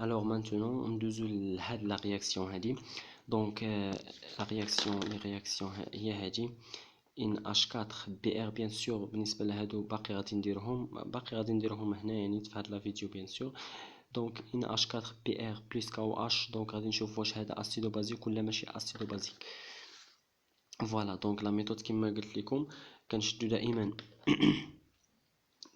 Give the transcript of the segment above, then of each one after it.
Alors maintenant ندوزو لهاد لا رياكسيون هادي. دونك لا رياكسيون هي هادي ان اش 4 بي ار بيان سور. بالنسبه لهادو باقي غادي نديرهم هنا يعني في هاد لا فيديو بيان سور. دونك ان اش 4 بي ار بلس كاو اش. دونك غادي نشوف واش هذا اسيدو بازيك ولا ماشي اسيدو بازيك. فوالا دونك لا ميثود كيما قلت لكم كنشدو دائما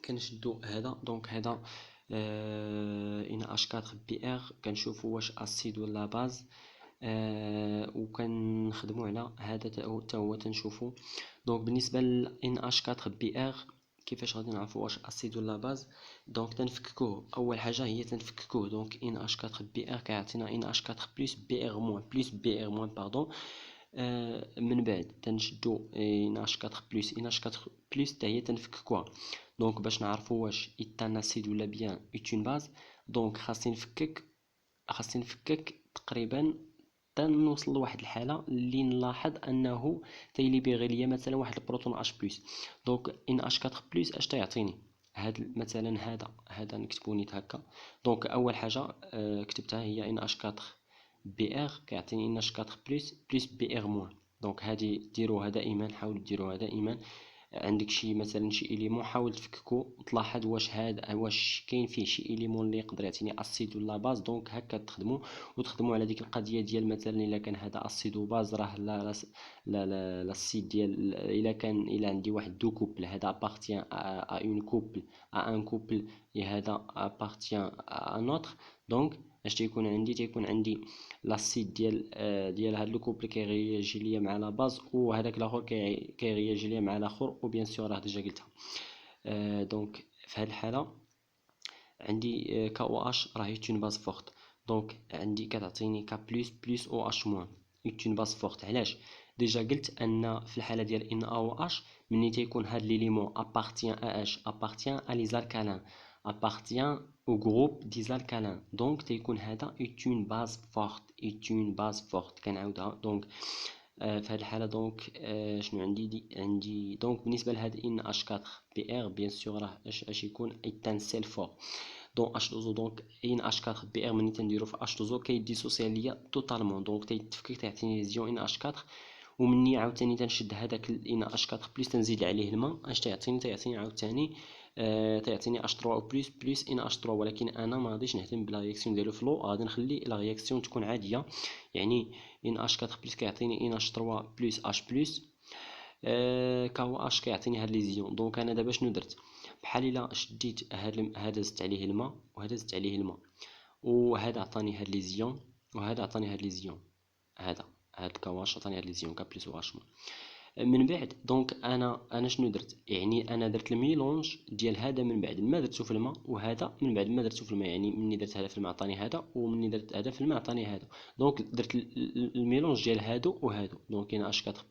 كنشدو هذا. دونك هذا ان اش 4 بي ار كنشوفو واش اسيد ولا باز. وكنخدمو على هذا حتى هو تنشوفو. دونك بالنسبه ل ان اش 4 بي ار كيفاش غادي نعرفو واش اسيد ولا باز؟ دونك تنفككوه. اول حاجه هي تنفككوه. دونك ان اش 4 بي ار كيعطينا ان اش 4 بلس بي ار موان باردون. من بعد تنشدو ان اش 4 بلس حتى هي تنفككوها. دونك باش نعرفو واش ايتان اسيد ولا بيان اون باز. دونك خاصني نفكك تقريبا تنوصل لواحد الحاله اللي نلاحظ انه تيليبيغي ليا مثلا واحد البروتون اش بلس. دونك ان اش 4 بلس اش تيعطيني هاد مثلا هذا نكتبو نيت هكا. دونك اول حاجه كتبتها هي ان اش 4 بي ار كيعطيني ان اش 4 بلس بي ار موان. دونك هادي ديروها دائما، حاولوا ديروها دائما. عندك شي مثلا شي اليمون حاول تفككو وتلاحظ واش كاين فيه شي اليمون اللي يقدر يعطيني اسيد ولا باز. دونك هكا تخدموا على ديك القضيه ديال مثلا الا كان هذا اسيد وباز راه لا السيد ديال الا عندي واحد دو كوبل هذا ابارتيان ا اون كوبل ا ان كوبل هذا ابارتيان ا نوتر. دونك اش تيكون عندي لاسيد ديال هاد لو كوبل كيرياجي ليا مع لا باز، وهذاك الاخر كيرياجي ليا مع الاخر. و بيان سور راه ديجا قلتها. دونك في هاد الحاله عندي كا او اش راه اون باز فورت. دونك عندي كتعطيني كا بلس او اش موان اون باز فورت. علاش؟ ديجا قلت ان في الحاله ديال ان او اش ملي تيكون هاد ليليمون ابارتيان ا اش ابارتيان ا لي زالكالين appartient au groupe des alcalins. donc تيكون هذا une base forte كنعاودها. دونك في هذه الحاله دونك شنو عندي دونك بالنسبه لهذا ان اش 4 بي ار بيان سور راه اش يكون ايتان سيل فور. دونك اش 2 دونك ان اش 4 بي ار ملي تنديرو في اش 2 كيديسوسيا ليا توتالمون. دونك تيتفكك تعطيني ليزيون ان اش 4. ومني عاوتاني تنشد هذاك ان اش 4 بلس تنزيد عليه الماء اش تيعطيني عاوتاني تعطيني اش 3 بلس ان اش 3. ولكن انا ما غاديش نهتم بلا رياكسيون ديالو فلو، غادي نخلي لا رياكسيون تكون عاديه. يعني ان اش 4 بلس كيعطيني ان اش 3 بلس اش بلس كهو اش كيعطيني هاد ليزيون. دونك انا دابا شنو درت؟ بحال الا شديت هذا زدت عليه الماء وهذا زدت عليه الماء وهذا عطاني هاد ليزيون وهذا عطاني هاد ليزيون. هاد الكواش عطاني هاد ليزيون كا بلس او اش. من بعد دونك انا شنو درت؟ يعني انا درت الميلونج ديال هذا من بعد ما درتو في الماء وهذا من بعد ما درتو في الماء. يعني مني درت هذا في الماء عطاني هذا ومني درت هذا في الماء عطاني هذا. دونك درت الميلونج ديال هادو وهادو. دونك كاين اش 4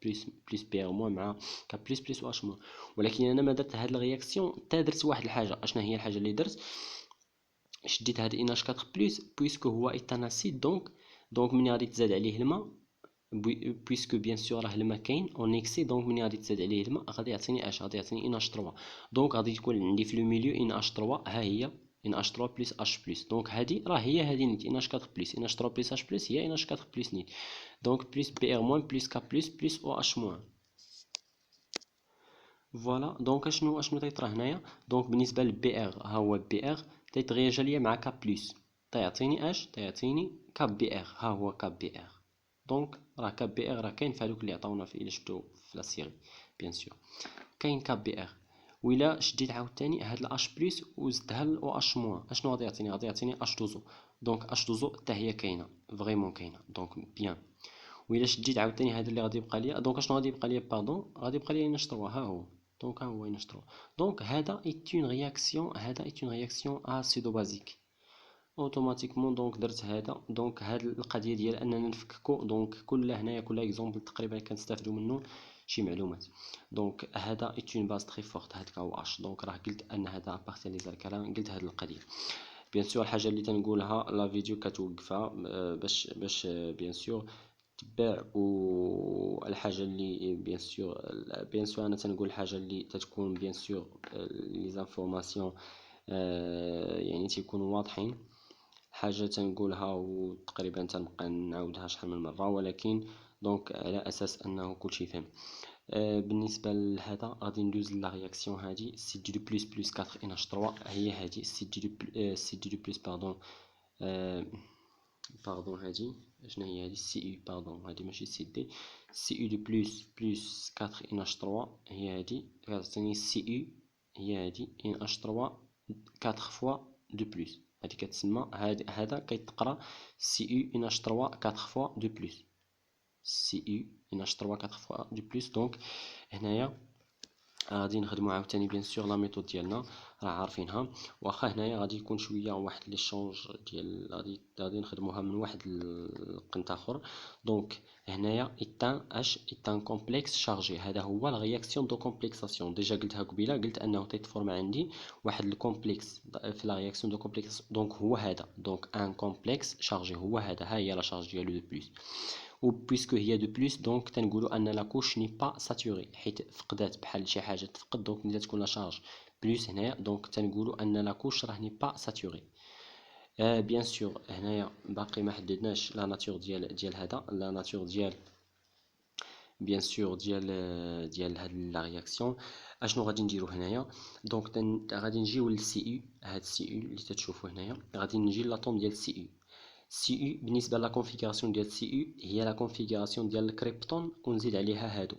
بلس بي ار موان مع كا بلس او اش موان. ولكن انا ما درت هاد الرياكسيون حتى درت واحد الحاجه. اشنا هي الحاجه اللي درت؟ شديت هاد ان اش 4 بلس بويسكو هو ايتاناسيد. دونك مني غادي تزاد عليه الماء بويسكو بيان سور راه الماء كاين اون اكسي. دونك ملي غادي تزاد عليه الماء غادي يعطيني ان اش 3. دونك غادي تكون عندي في لو ميليو ان اش 3. ها هي ان اش 3 بلس اش بلس. دونك هذه نيت ان اش 4 بلس ان اش 3 بلس اش بلس هي ان اش 4 بلس نيت. دونك بلس بي ار موان بلس كا بلس او اش موان. فوالا دونك اشنو تيطرا هنايا؟ دونك بالنسبه للبي ار ها هو بي ار تيتغياجا ليا مع كا بلس تيعطيني كا بي ار. ها هو كا بي ار. دونك راه كاب بي ار راه كاين في هذوك اللي عطاونا في الا شفتو في لا سيري بيان سور كاين كاب بي ار. وإلا شديت عاوتاني هاد الاش بلس وزدتها الاو اش موان اشنو غادي يعطيني اش دوزو. دونك اش دوزو حتى هي كاينه فريمون كاينه. دونك بيان. وإلا شديت عاوتاني هذا اللي غادي يبقى ليا. دونك اشنو غادي يبقى ليا؟ باردون غادي يبقى ليا نشطروا. ها هو. دونك ها هو نشطروا. دونك هذا ايت اون رياكسيون اسيدو بازيك اوتوماتيكمون. دونك درت هذا. دونك هاد القضيه ديال اننا نفككو. دونك كل اكزومبل تقريبا كنستافدوا منه شي معلومات. دونك هذا ايت اون باز تري فورت هاد كاو اش. دونك راه قلت ان هذا ابارتي لي زالكالان. قلت هاد القضيه بيان سور. الحاجه اللي تنقولها لا فيديو كتوقفها باش بيان سور تبع. والحاجه اللي بيان سور انا تنقول الحاجه اللي تتكون بيان سور لي زانفورماسيون يعني تيكونوا واضحين. حاجة تنقولها وتقريبا تنبقى نعاودها شحال من مرة، ولكن دونك على أساس أنه كلشي فهم. بالنسبة لهذا غادي ندوز لا رياكسيون هادي سي دي بلس بلس 4 ان اش 3 هي هادي سي دي بلس باردون هادي شنو هي هادي سي يو باردون هادي ماشي سي دي سي يو دي بلس 4 ان اش 3 هي هادي كتعطيني سي يو هي هادي ان اش 3 4 فوا دو بلس هادي كتسمى هذا كيتقرا سي يو ان اش 3 4 فوا دو بلس سي يو ان اش 3 4 فوا دو بلس. دونك هنايا غادي نخدمو عاوتاني بيان سور لا ميثود ديالنا راه عارفينها، واخا هنايا غادي يكون شويه واحد لي شونج ديال غادي نخدموها من واحد القنت اخر. دونك هنايا ايتان كومبلكس شارجي، هذا هو لا رياكسيون دو كومبلكساسيون. ديجا قلتها قبيله، قلت انه تيتفورم عندي واحد الكومبلكس في لا رياكسيون دو كومبلكس، دونك هو هذا، دونك ان كومبلكس شارجي هو هذا، ها هي لا شارج ديالو دو بلس. و بويسكو هي دو بلس دونك تنقولوا ان لا كوش ني با ساتوري، حيت فقدات بحال شي حاجه تفقد، دونك ملي تكون لا شارج بلس هنايا دونك تنقولوا ان لا كوش راه ني با ساتوري. بيان سور هنايا باقي ما حددناش لا ناتور ديال هذا، لا ناتور ديال بيان سور ديال هاد لا رياكسيون. اشنو غادي نديرو هنايا؟ دونك غادي نجيو للسي يو، هاد السي يو اللي تتشوفوا هنايا غادي نجي لاطوم ديال السي يو. سي يو بالنسبه لا كونفيغوراسيون ديال سي يو هي لا كونفيغوراسيون ديال الكريبتون ونزيد عليها هادو،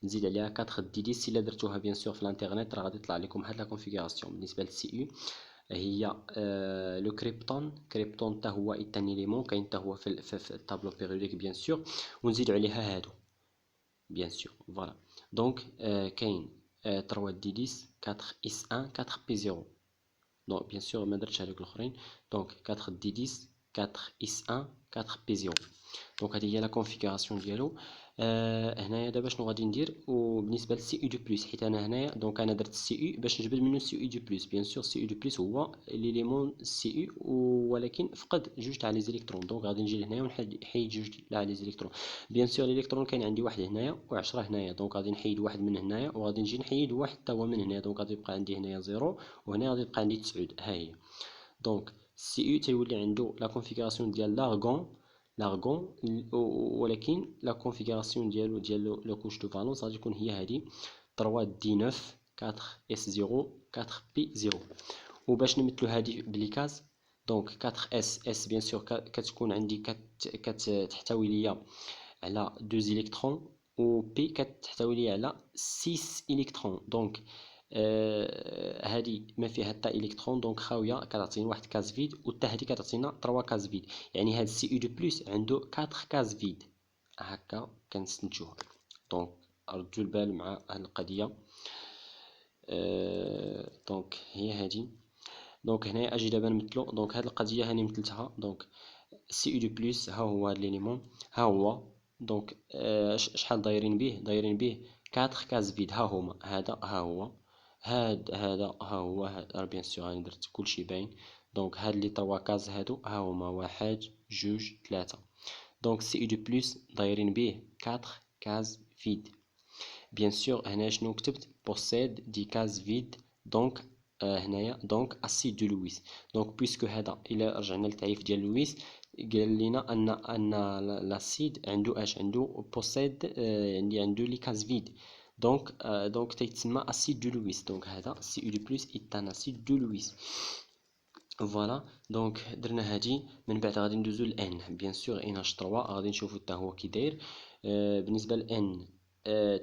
نزيد عليها 4 دي 10 الا درتوها بيان سور في الانترنت راه غادي يطلع لكم هاد لا كونفيغوراسيون. بالنسبه للسي يو هي لو كريبتون حتى هو ايتان اليمون كاين حتى هو في الطابلو بيريوديك بيان سور، ونزيد عليها هادو بيان سور. فوالا دونك كاين 3 دي 10 4 اس 1 4 بي 0. دونك بيان سور ما درتش هذوك الاخرين، دونك 4 دي 10 4 اس 1 4 بي 0. دونك هذه هي لا كونفيغوراسيون ديالو. هنايا دابا شنو غادي ندير؟ وبالنسبه للسي يو دو بلس، حيت انا هنايا دونك انا درت السي يو باش نجبد منه السي يو دو بلس. بيان سور السي يو دو بلس هو ليليمون سي يو ولكن فقد جوج تاع لي زيليكترون، دونك غادي نجي لهنايا ونحيد جوج تاع لي زيليكترون. بيان سور الالكترون كاين عندي واحد هنايا و10 هنايا، دونك غادي نحيد واحد من هنايا وغادي نجي نحيد واحد حتى هو من هنا، دونك غادي يبقى عندي هنايا 0 وهنا غادي يبقى عندي 9. ها هي دونك السي يو تيولي عنده لا كونفيغوراسيون ديال لارغون ولكن لا كونفيغوراسيون ديالو لو كوش دو فالونس غادي تكون هي هذه 3 دي 9 4 اس 0 4 بي 0. وباش نمثلو هذه بلي كاز دونك 4 اس بيان سور كتكون عندي كتحتوي ليا على 2 الكترون، و بي كتحتوي ليا على 6 الكترون. دونك هذه ما فيها حتى الكترون، دونك خاويه كتعطيني واحد كاز فيد، وحتى هذه كتعطينا 3 كاز فيد، يعني هذا السي يو دو بلس عنده 4 كاز فيد هكا كنستنتجوها. دونك ردوا البال مع هاد القضيه. دونك هي هذه. دونك هنا اجي دابا نمثلو، دونك هاد القضيه هاني مثلتها. دونك سي يو دو بلس ها هو هاد ليليمون، ها هو دونك شحال دايرين به 4 كاز فيد، ها هما هذا ها هو هذا ها هو بيان سور راني درت كلشي باين. دونك هاد لي 3 كاز هادو ها هما 1 2 3. دونك سي يو دو بلس دايرين به 4 كاز فيد. بيان سور هنا شنو كتبت؟ بوسيد دي كاز فيد. دونك هنايا دونك اسيد دو لويس. دونك بويسكو هذا الا رجعنا للتعريف ديال لويس قال لنا ان لاسيد عنده عنده بوسيد عنده لي كاز فيد. دونك تيتسمى اسيد دو لويس. دونك هذا سي يو دو بلس ايتان اسيد دو لويس. فوالا دونك درنا هادي. من بعد غادي ندوزو لان بيان سور ان اش 3 غادي نشوفو حتى هو كي داير. بالنسبه لان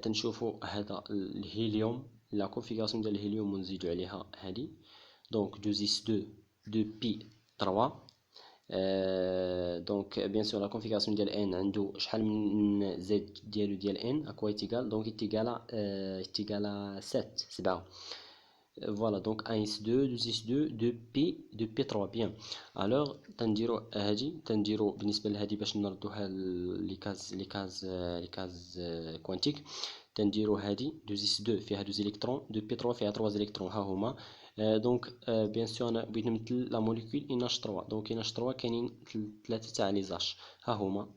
تنشوفو هذا الهيليوم، لا كونفيغوراسيون ديال الهيليوم ونزيدو عليها هادي. دونك 2 اس 2 2 بي 3. دونك بيان سور لا كونفيغوراسيون ديال ان عنده شحال من زد ديالو ديال ان اكوا ايتيغال، دونك ايتيغالا 7. فوالا دونك 1 اس 2 2 اس 2 2 بي 3. بيان الوغ تنديرو هادي، تنديرو بالنسبه لهادي باش نردوها لي كاز كوانتيك. تنديرو هادي 2 اس 2 فيها 2 الكترون، 2 بي 3 فيها 3 الكترون ها هما. دونك بيان سور انا بغيت نمثل لا موليكول ان اش 3. دونك ان اش 3 كاينين 3 تاع لي زاش ها هما.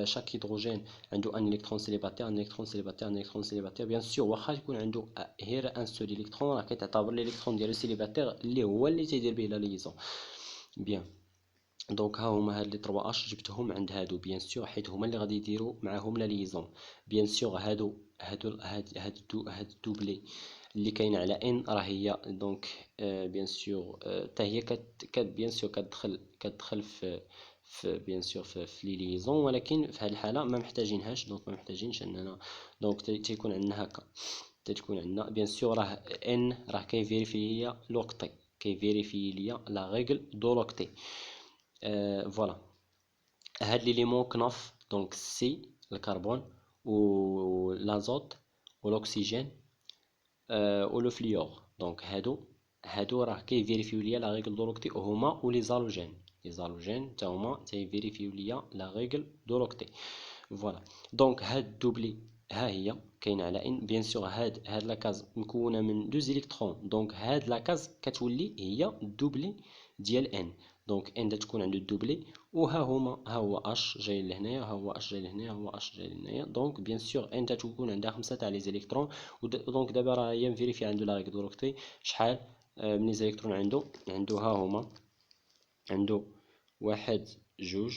chaque hydrogène عنده un électron célibataire un électron célibataire un électron célibataire. بيان سور واخا يكون عنده غير ان سول الكترون راه كيتعتبر الالكترون ديالو سيليباتير اللي هو اللي تيدير به لا ليزون. بيان. دونك ها هما هاد لي 3 اش جبتهم عند هادو بيان سور، حيت هما اللي غادي يديروا معاهم لا ليزون. بيان سور هاد الدوبلي اللي كاينه على ان راه هي دونك بيان سور حتى هي بيان سور كتدخل في بيان سور في لي ليزون، ولكن في هاد الحاله ما محتاجينهاش. دونك ما محتاجينش اننا دونك تيكون عندنا هكا، تتكون عندنا بيان سور راه ان راه كيفيريفي ليا لوقتي، كيفيريفي ليا لا ريغل دو لوقتي. فوالا. هاد ليليمون كناف دونك سي الكربون و لازوت و الاكسجين و لو فليور. دونك هادو راه كيفيريفيو ليا لا ريغل دو لوقتي هما و لي زالوجين. لي زالوجين تا هما تيفيريفيو ليا لا ريغل دو لوقتي. فوالا. دونك هاد الدوبلي ها هي كاينه على ان بيان سور هاد لاكاز مكونه من 2 الكترون. دونك هاد لاكاز كتولي هي الدوبلي ديال ان. دونك ان تكون عنده الدوبلي، وها هما ها هو اش جاي لهنايا، ها هو اش جاي لهنايا، ها هو اش جاي لهنايا. دونك بيان سور ان تكون عندها 5 تاع لي زيليكترون. دونك دابا راه هي مفيريفي عنده لا ريغل دو لوقتي شحال من لي زيليكترون عنده ها هما. عنده 1 2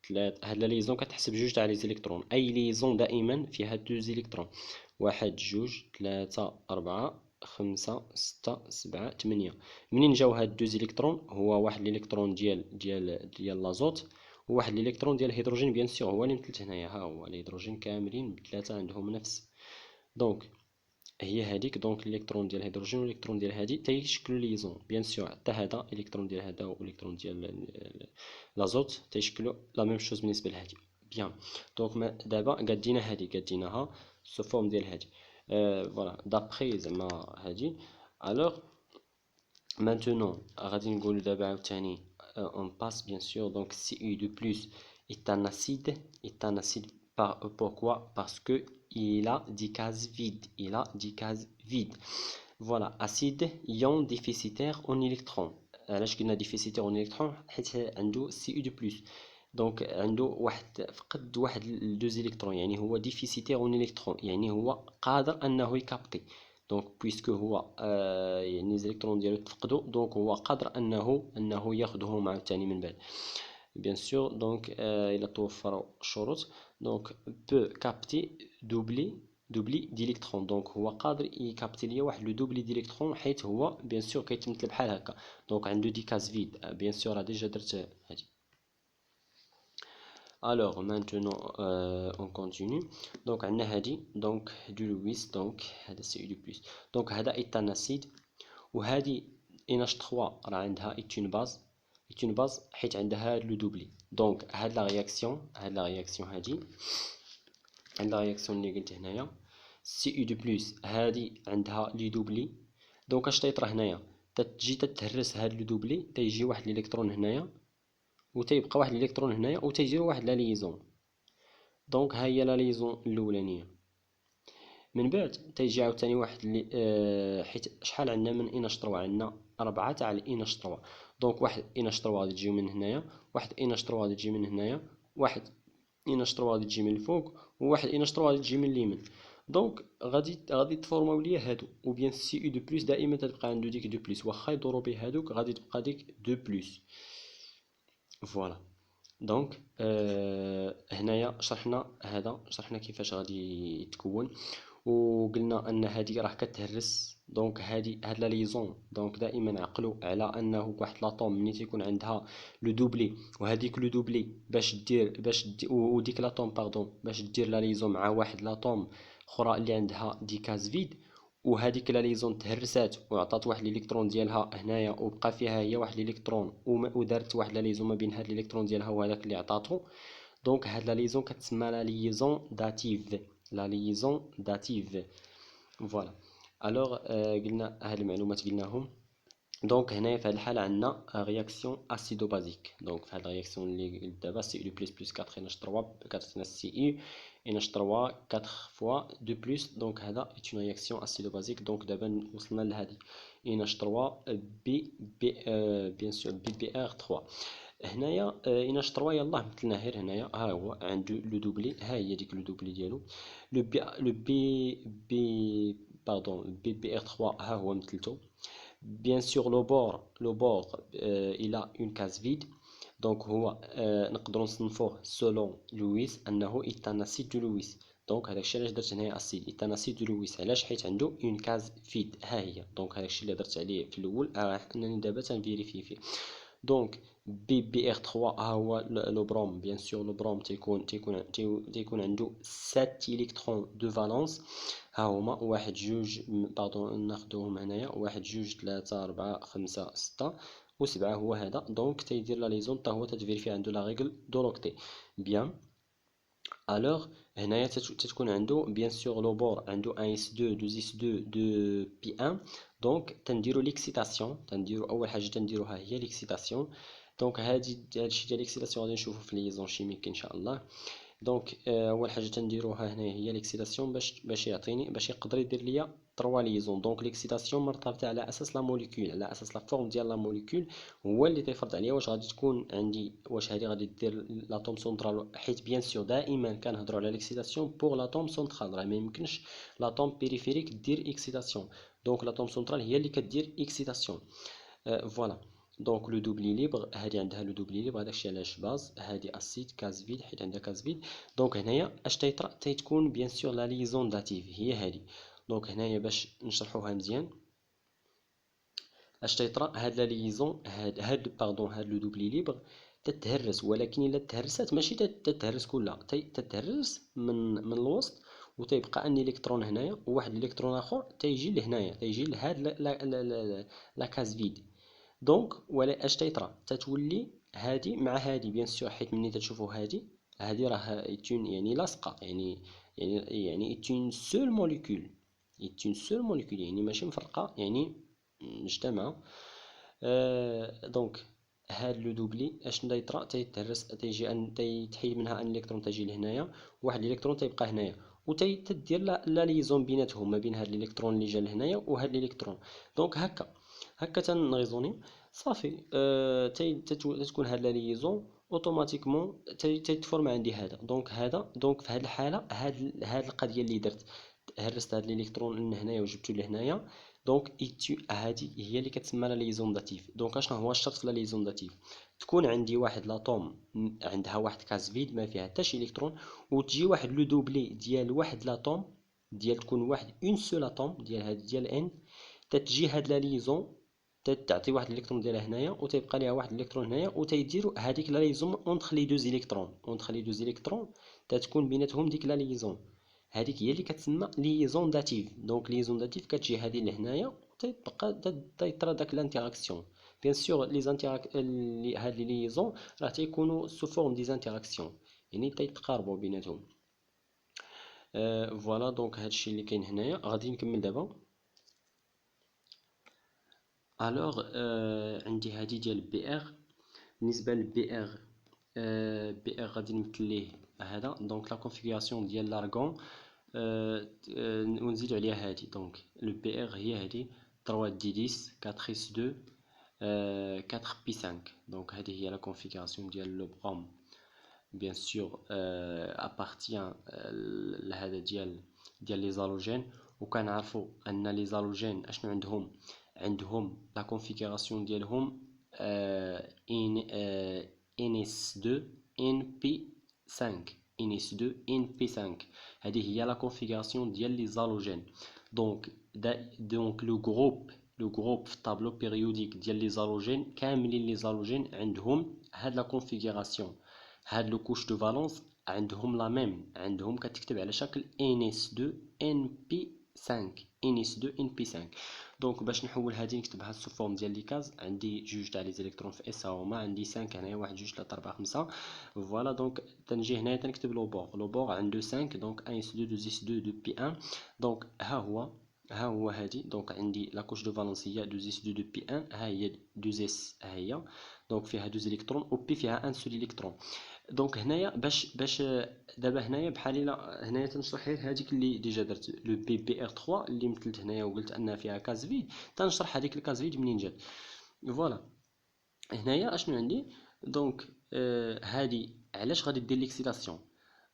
3. هاد لا ليزون كتحسب 2 تاع لي زيليكترون. اي ليزون دائما فيها 2 زيليكترون. 1 2 3 4 5 6 7 8. منين جاو هاد 2 زيليكترون؟ هو واحد الالكترون ديال لازوت، وواحد الالكترون ديال الهيدروجين بيان سور هو اللي مثلت هنايا. ها هو الهيدروجين كاملين بثلاثه عندهم نفس. دونك هي هذيك. دونك الالكترون ديال الهيدروجين والالكترون ديال هادي تيشكلوا ليزون بيان سور. حتى هذا الالكترون ديال هذا والالكترون ديال لازوت تيشكلوا لا ميم شوز بالنسبه لهادي. بيان. دونك دابا قادينا هادي قاديناها سو فورم ديال هادي. فوالا دابخي زعما هادي. الوغ مانتونون غادي نقولوا دابا عاوتاني اون باس بيان سور. دونك سي يو دو بلس est un acide. Pourquoi? Parce que il a 10 cases vides. Il a 10 cases vides. Voilà, acide ion déficitaire en électrons. علاش قلنا déficitaire en électrons؟ حيت عنده Cu2+. دونك عنده فقد واحد الدوز الكترون، يعني هو ديفيسيتير اون الكترون، يعني هو قادر انه يكابتي. دونك بويسكو هو يعني الالكترون ديالو تفقدوا، دونك هو قادر انه ياخذهم عاوتاني من بعد بيان سور. دونك الى توفروا الشروط دونك بو كابتي دوبلي ديليكترون. دونك هو قادر يكابتي ليا واحد لو دوبلي ديليكترون، حيت هو بيان سور كيتمثل بحال هكا. دونك عنده دي كاز فيد بيان سور. ديجا درت هادي. Alors maintenant on continue. Donc عندنا هادي دونك دو لويس. دونك هذا سي دو بلس. دونك هذا ايتاناسيد، وهادي NH3 راه عندها ايتون باز حيت عندها هاد لو دوبلي. دونك هاد لا رياكسيون هادي، عند لا رياكسيون اللي قلت هنايا سي يو دو بلس هادي عندها لي دوبلي. دونك اش تيطرا هنايا؟ تتجي تتهرس هاد لو دوبلي، تيجي واحد الالكترون هنايا وتيبقى واحد الالكترون هنايا وتيجيو واحد لا ليزون. دونك ها هي لا ليزون الاولانيه. من بعد تيجي عاوتاني واحد اللي حيت شحال عندنا من NH3؟ عندنا 4 تاع NH3. دونك واحد NH3 غادي تجي من هنايا، واحد NH3 غادي تجي من هنايا، واحد NH3 غادي تجي من الفوق، وواحد NH3 غادي تجي من اليمين. دونك غادي تفورماو ليا هادو، او بيان سي يو دو بلس دائما تبقى عنده ديك دو بلس، واخا يدورو به هادوك غادي تبقى ديك دو بلس. فوالا. دونك هنايا شرحنا كيفاش غادي يتكون، وقلنا ان هذه راه كتهرس. دونك هاد لا ليزون دونك دائما عقلوا على انه واحد لاطوم ملي تيكون عندها لو دوبلي، وهذيك لو دوبلي باش دير وديك لاطوم باش دير لا ليزون مع واحد لاطوم اخرى اللي عندها دي كاز فيد، وهذيك لا ليزون تهرسات وعطات واحد الالكترون ديالها هنايا وبقى فيها هي واحد الالكترون، ودارت واحد لا ليزون ما بين هاد الالكترون ديالها وهذاك اللي عطاتو. دونك هاد لا ليزون كتسمى لا ليزون داتيف. فوالا. الوغ قلنا هاد المعلومات قلناهم. دونك هنايا في هاد الحاله عندنا رياكسيون اسيدو بازيك. دونك في هاد الرياكسيون اللي قلت دابا سي يو بلس 4 NH3 4 سي يو NH3 4 فوا 2 بلس. دونك هذا ايت اون رياكسيون اسيدو بازيك. دونك دابا وصلنا لهادي NH3 بي بيان سور بي ار 3. هنايا NH3 يلاه مثلنا غير هنايا ها هو عنده لو دوبلي، ها هي ديك لو دوبلي ديالو. لو بي ار 3 ها هو مثلتو. Bien sûr, le bord il a une case vide. Donc هو نقدروا نصنفوه selon لويس انه est un acide de لويس. دونك هذاك الشيء علاش درت هنايا اسيد est un acide de لويس. علاش؟ حيت عنده اون كاز فيد ها هي. دونك هذاك الشيء اللي درت عليه في الاول راح انني دابا تنفيريفي فيه. دونك بي ار 3 ها هو لو بروم. بيان سور لو بروم تيكون عنده 7 الكترون دو فالونس. ها هما واحد جوج باردون ناخذوهم هنايا، واحد جوج ثلاثة أربعة خمسة ستة وسبعة هو هذا. دونك تيدير لا ليزون حتى هو تتفيريفي عنده لا ريغل دو لوكتي. بيان الوغ هنايا تتكون عنده بيان سور لو بور عنده 1 اس 2 2 اس 2 2 بي 1. دونك تنديرو ليكسيتاسيون، تنديرو اول حاجه تنديروها هي ليكسيتاسيون. دونك هادشي ديال ليكسيتاسيون غادي نشوفو في ليزون شيميك ان شاء الله. دونك اول حاجه تنديروها هنا هي ليكسيتاسيون باش يعطيني باش يقدر يدير ليا 3 ليزون. دونك ليكسيتاسيون مرتبطه على اساس لا موليكول، على اساس لا فورم ديال لا موليكول هو اللي تيفرض عليا واش غادي تكون عندي، واش هذه غادي دير لاتوم سونترال. حيت بيان سور دائما كنهضروا على ليكسيتاسيون بور لاتوم سونترال، راه ما يمكنش لاتوم بيريفيريك دير اكسيتاسيون. دونك لاتوم سونترال هي اللي كدير اكسيتاسيون. فوالا. دونك لو دوبلي ليبر هادي عندها لو دوبلي ليبر، هذاك الشيء علاش باز. هادي اسيد كاز فيد حيت عندها كاز فيد. دونك هنايا اش تيطرا تيتكون بيان سور لا ليزون داتيف هي هادي. دونك هنايا باش نشرحوها مزيان اش تيطرا هاد لا ليزون هاد لو دوبلي ليبر تتهرس، ولكن الا تهرست ماشي تتهرس كلها، تتهرس من الوسط وتيبقى ان الكترون هنايا وواحد الالكترون اخر تيجي لهنايا، تيجي لهاد لا كاز فيد. دونك ولا اش تيطرا تتولي هادي مع هادي بيان سور. حيت ملي تشوفوا هادي راه ايتون يعني لاصقه، يعني ايتون سول موليكول، ايتون سول موليكول يعني ماشي مفرقه، يعني مجتمعه. دونك هاد لو دوبلي اشنو يطرا تيتهرس، تيجي تيتحيد منها ان الكترون تيجي لهنايا، واحد الالكترون تيبقى هنايا تدير لا ليزون بيناتهم، ما بين هاد الالكترون اللي جا لهنايا وهاد الالكترون. دونك هكا تنغيزوني صافي. تتكون هاد لا ليزون اوتوماتيكمون تيتفورم عندي هذا. دونك في هاد الحاله هاد القضيه اللي درت هرست هاد الالكترون لهنايا وجبتو لهنايا. دونك هادي هي اللي كتسمى لا ليزون داتيف. دونك اشنو هو الشرط في لا ليزون داتيف؟ تكون عندي واحد لاطوم عندها واحد كاز فيد ما فيها حتى شي الكترون، وتجي واحد لو دوبلي ديال واحد لاطوم ديال تكون واحد اون سول اتوم ديال هاد ديال ان، تتجي هاد لا ليزون تعطي واحد الالكترون ديالها هنايا وتيبقى ليها واحد الالكترون هنايا، وتيديروا هذيك لا ليزون اونتر لي دوز الكترون، اونتر لي دوز الكترون تتكون بيناتهم ديك لا ليزون. هذيك هي اللي كتسمى ليزون داتيف. دونك ليزون داتيف كتجي هذه لهنايا تيبقى تيطرا داك لانتراكسيون. بيان سور لي زانتيراك هاد لي ليزون راه تيكونوا سو فورم دي زانتراكسيون، يعني تيتقاربوا بيناتهم. فوالا. دونك هادشي اللي كاين هنايا. غادي نكمل دابا. الوغ عندي هادي ديال بي ار. بالنسبه للبي ار، بي ار غادي نمثل ليه هذا. دونك لا كونفيغوراسيون ديال لارغون ونزيدو عليها هادي. دونك لو بي ار هي هادي 3 دي 10 4 اس 2 4 بي 5. دونك هذه هي لا كونفيغوراسيون ديال لو بروم. بيان سور ابارتيان لهذا ديال لي زالوجين. وكنعرفوا ان لي زالوجين اشنو عندهم لا كونفيغوراسيون ديالهم ان اس 2 ان بي 5. ان اس 2 ان بي 5 هذه هي لا كونفيغوراسيون ديال لي زالوجين. دونك لو جروب في الطابلو بيريوديك ديال لي زالوجين كاملين لي زالوجين عندهم هاد لا كونفيغوراسيون. هاد لو كوش دو فالونس عندهم لا ميم، عندهم كتكتب على شكل NS2 NP5 NS2 NP5. دونك باش نحول هادي نكتبها سو فورم ديال لي كاز. عندي جوج تاع لي زيليكترون في اس هما، عندي 5 هنايا، 1 2 3 4 5. فوالا. دونك تنجي هنايا تنكتب لو بور عنده 5. دونك 1 اس 2 2 اس 2 2 بي 1. دونك ها هو هادي. دونك عندي لا كوش دو فالونس هي 2 اس 2 2 بي 1. ها هي 2 اس ها هي. دونك فيها 2 الكترون و بي فيها 1 سول الكترون. دونك هنايا باش دابا هنايا بحال الا هنايا تنشرح غير هذيك اللي ديجا درت لو بي ار 3 اللي مثلت هنايا وقلت انها فيها كاز فيد. تنشرح هذيك الكاز فيد منين جات. فوالا. هنايا اشنو عندي؟ دونك هادي علاش غادي دير ليكسيتاسيون.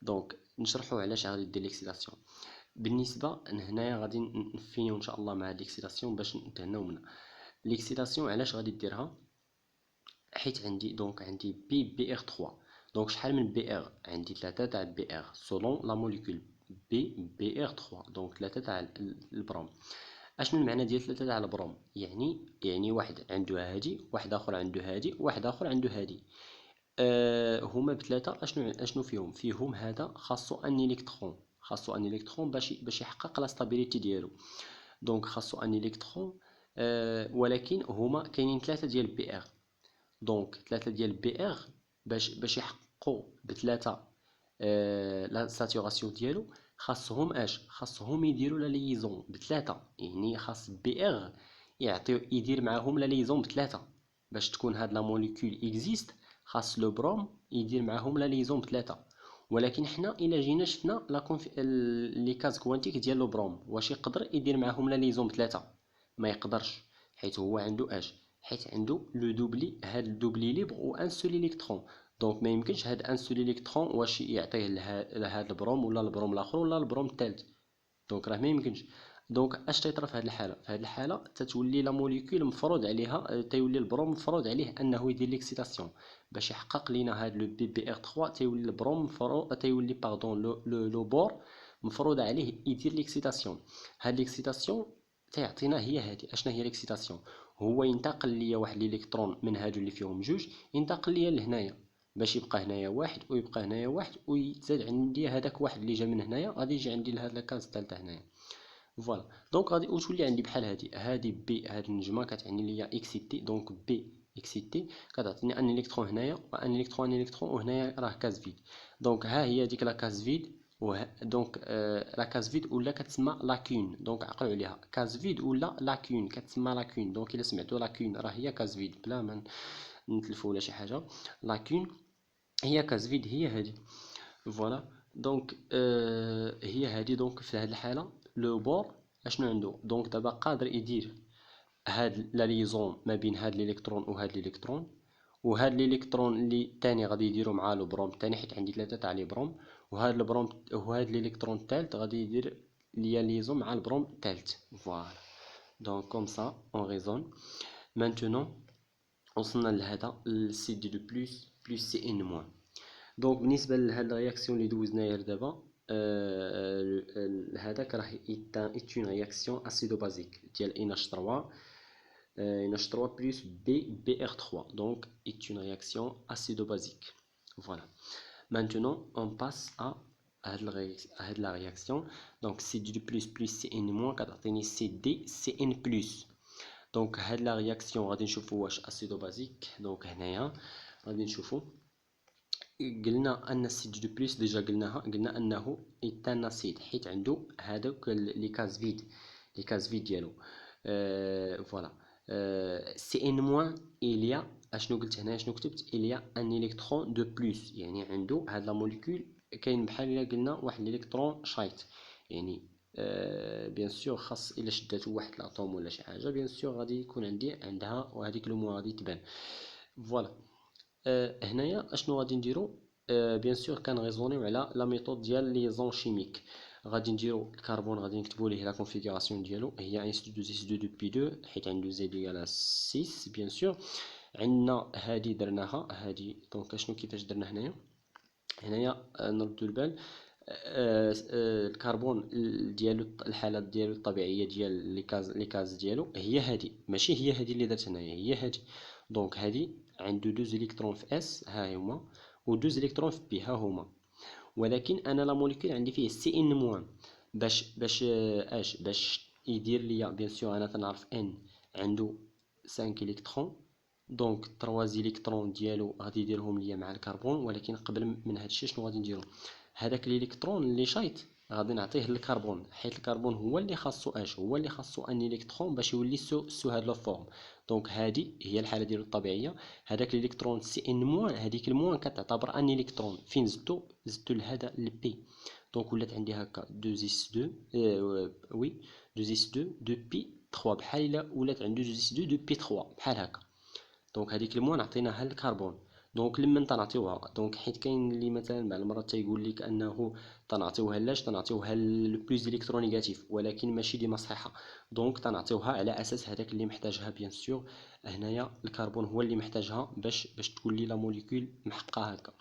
دونك نشرحوا علاش غادي دير ليكسيتاسيون. بالنسبه هنايا غادي نفينيو ان شاء الله مع ليكسيتاسيون باش نتهناو منها. ليكسيتاسيون علاش غادي ديرها؟ حيت عندي دونك عندي بي ار 3. دونك شحال من بي ار؟ عندي 3 تاع بي ار سولون لا موليكول بي ار 3. دونك 3 تاع البروم. اشنو المعنى ديال 3 تاع البروم؟ يعني واحد عنده هادي، واحد اخر عنده هادي، واحد اخر عنده هادي. هما بثلاثه اشنو فيهم هذا خاصو ان الكترون، باش يحقق لا ستابيليتي ديالو. دونك خاصو ان الكترون. ولكن هما كاينين 3 ديال بي ار. دونك 3 ديال بي ار باش يحققوا بثلاثه لا ساتوراسيون ديالو، خاصهم يديروا لا ليزون بثلاثه. يعني خاص بي ار يدير معاهم لا ليزون بثلاثه باش تكون هاد لا موليكول اكزيست. خاص لو بروم يدير معاهم لا ليزون بثلاثه. ولكن حنا الا جينا شفنا لي كاز كوانتيك ديال لو بروم، واش يقدر يدير معاهم لا ليزون بثلاثه؟ ما يقدرش، حيت هو عنده حيت عنده لو دوبلي، هاد الدوبلي ليبر و ان سول الكترون. دونك ما يمكنش هاد ان سول الكترون واش يعطيه لهاد البروم ولا البروم الاخر ولا البروم الثالث. دونك راه ما يمكنش. دونك اش تيطرا في هاد الحاله؟ تتولي لا موليكول مفروض عليها، تيولي البروم مفروض عليه انه يدير ليكسيتاسيون باش يحقق لينا هاد لو بي ار 3. تيولي البروم مفروض، تيولي باردون لو بور مفروض عليه يدير ليكسيتاسيون. هاد ليكسيتاسيون تيعطينا هي هادي. اشنا هي ليكسيتاسيون؟ هو ينتقل ليا واحد الالكترون من هادو اللي فيهم جوج، ينتقل ليا لهنايا باش يبقى هنايا واحد ويبقى هنايا واحد ويتزاد عندي هذاك واحد اللي جا من هنايا غادي يجي عندي لهاد لاكاز الثالثه هنايا. فوالا. دونك غادي تولي عندي بحال هادي بي، هاد النجمه كتعني ليا اكسيتي. دونك بي اكسيتي كتعطيني ان الكترون هنايا وان الكترون وهنايا راه كاز فيد. دونك ها هي ديك لاكاز فيد. دونك لاكاز فيد ولا كتسمى لاكون. دونك عقلوا عليها، كاز فيد ولا لاكون كتسمى لاكون. دونك الا سمعتوا لاكون راه هي كاز فيد بلا ما نتلفوا ولا شي حاجه. لاكون هي كاز فيد، هي هادي. فوالا. دونك هي هادي. دونك في هاد الحاله لو بور اشنو عنده؟ دونك دابا قادر يدير هاد لا ليزون ما بين هاد الالكترون وهاد الالكترون، وهاد الالكترون اللي الثاني غادي يديرو مع لو بروم الثاني حيت عندي 3 تاع لي بروم، وهاد البروم وهاد الالكترون الثالث غادي يدير ليا ليزون مع البروم الثالث. فوالا. دونك كوم سا اون ريزون. مانتونون وصلنا لهذا السي دي دو بلس سي ان موان. دونك بالنسبه لهاد الرياكسيون اللي دوزناها دابا، هذاك راه ايت اون رياكسيون اسيدو بازيك ديال NH3 NH3 plus BR3. Donc est une réaction acido-basique. Voilà. Maintenant on passe à la réaction. Donc CD plus CN- كتعطيني CD CN plus. Donc هاد la réaction غادي نشوفوا واش acido-basique. Donc هنايا غادي نشوفوا قلنا ان السي دي بلس ديجا قلنا انه ايتاناسيد حيت عنده هذوك لي كاز فيد ديالو. فوالا. سي ان موان إليا اشنو قلت هنا، شنو كتبت؟ إليا ان الكترون دو بلس. يعني عنده هاد لا موليكول كاين بحال الا قلنا واحد الالكترون شايط. يعني بيان سور خاص الا شداتو واحد الاتوم ولا شي حاجه بيان سور غادي يكون عندها وهذيك لو موان غادي تبان. فوالا. هنايا اشنو غادي نديرو؟ بيان سور كنغيزونيو على لا ميثود ديال ليزون شيميك. غادي نديرو الكربون غادي نكتبو ليه لا كونفيغوراسيون ديالو هي S2 2 بي 2 حيت عنده زد ايكال 6 بيان سور. عندنا هادي درناها هادي. دونك اشنو كيفاش درنا هنايا نردو البال. الكربون ديالو الحالات ديالو الطبيعيه ديال لي كاز ديالو هي هادي، ماشي هي هادي اللي درت هنايا، هي هادي. دونك هادي عنده 2 الكترون في اس ها هما و2 الكترون في بي ها هما. ولكن انا لا موليكول عندي فيه سي ان موان باش يدير ليا بيان سور انا تنعرف ان عنده 5 الكترون. دونك 3 الكترون ديالو غادي يديرهم ليا مع الكربون. ولكن قبل من هادشي شنو غادي نديرو؟ هذاك الالكترون اللي شايط غادي نعطيه للكربون حيت الكربون هو اللي خاصو هو اللي خاصو ان الكترون باش يولي سو هاد لا فورم. دونك هادي هي الحاله ديالو الطبيعيه. هذاك الالكترون سي ان موان، هذيك الموان كتعتبر ان الكترون فين زدتو لهذا البي. دونك ولات عندي هكا 2s2 وي 2s2 دو بي 3 بحال الا ولات عنده 2s2 دو بي 3 بحال هكا. دونك هذيك الموان عطيناها للكربون. دونك لما تنعطيوها دونك حيت كاين اللي مثلا بعض المرات تيقول لك انه تنعطيوها لاش تنعطيوها لو بلوس الكترون نيجاتيف، ولكن ماشي ديما صحيحه. دونك تنعطيوها على اساس هذاك اللي محتاجها بيان سور. هنايا الكربون هو اللي محتاجها باش تولي لا موليكول محققه هكا.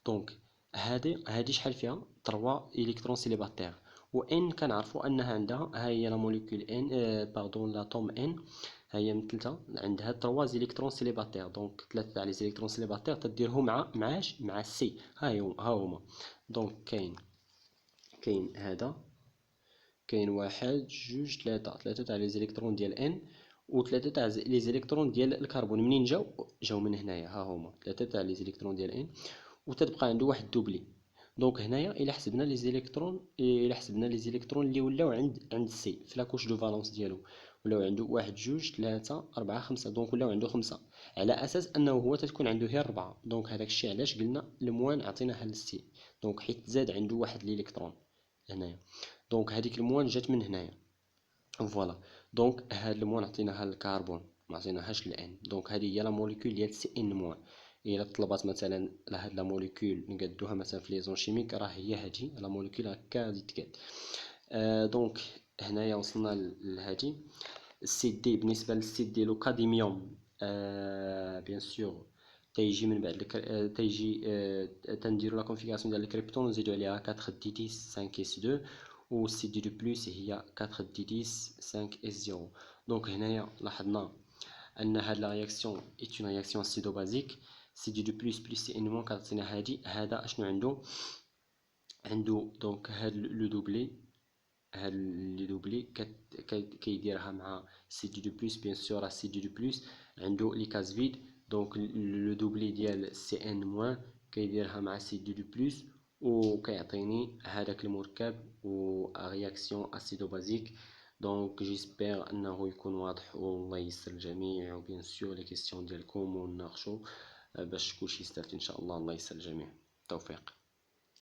دونك هادي شحال فيها 3 الكترون سيليباتير، و ان كنعرفوا انها عندها، ها هي لا موليكول ان باردون لاتوم ان، ها هي مثلتها عندها 3 الكترون سيليباتير. دونك 3 تاع لي الكترون سيليباتير تديرهم مع السي، ها هما. دونك كاين هذا، كاين 1 2 3 تاع لي زيليكترون ديال ان، و3 تاع لي زيليكترون ديال الكربون. منين جاو من هنايا، ها هما 3 تاع لي زيليكترون ديال ان، وتتبقى عنده واحد دوبلي. دونك هنايا الا حسبنا لي زيليكترون اللي ولاو عند سي في لاكوش دو فالونس ديالو، ولاو عنده 1 2 3 4 5. دونك ولاو عنده 5 على اساس انه هو تتكون عنده غير 4. دونك هذاك الشيء علاش قلنا الموان عطيناها للسي، دونك حيت زاد عنده واحد الالكترون هنايا. دونك هذيك الموان جات من هنايا، فوالا. دونك هاد الموان عطيناها للكربون، ما عطيناهاش للان. دونك هذه هي لا موليكول ديال سي ان موان. الا طلبات مثلا لهاد لا موليكول نقادوها مثلا في ليزون شيميك، راه هي هادي لا موليكول هكا غادي تقاد. دونك هنايا وصلنا لهادي السي دي. بالنسبه للسي دي لو كاديميوم بيان سور تيجي من بعد تيجي تنديرو لا كونفيغوراسيون ديال الكريبتون ونزيدو عليها 4 دي 10 5 اس 2، و سي دي دو بلس هي 4 دي 10 5 اس 0. دونك هنايا لاحظنا ان هاد لا رياكسيون ايت اون رياكسيون اسيدو بازيك. سي دي دو بلس سي ان موان كتعطينا هادي. هذا اشنو عنده دونك هاد لو دوبلي، هاد لي دوبلي كيديرها مع سي دي دو بلس. بيان سور راه سي دي دو بلس عنده لي كاز فيد، دونك لو دوبلي ديال سي ان موان كيديرها مع سي دي دو بلس، وكيعطيني هذاك المركب و رياكسيون اسيدو بازيك. دونك جيسبر انه يكون واضح، والله يسر الجميع. وبيان سور لي كيسيون ديالكم ونناقشوا باش كلشي يستافد ان شاء الله. الله يسر الجميع، التوفيق.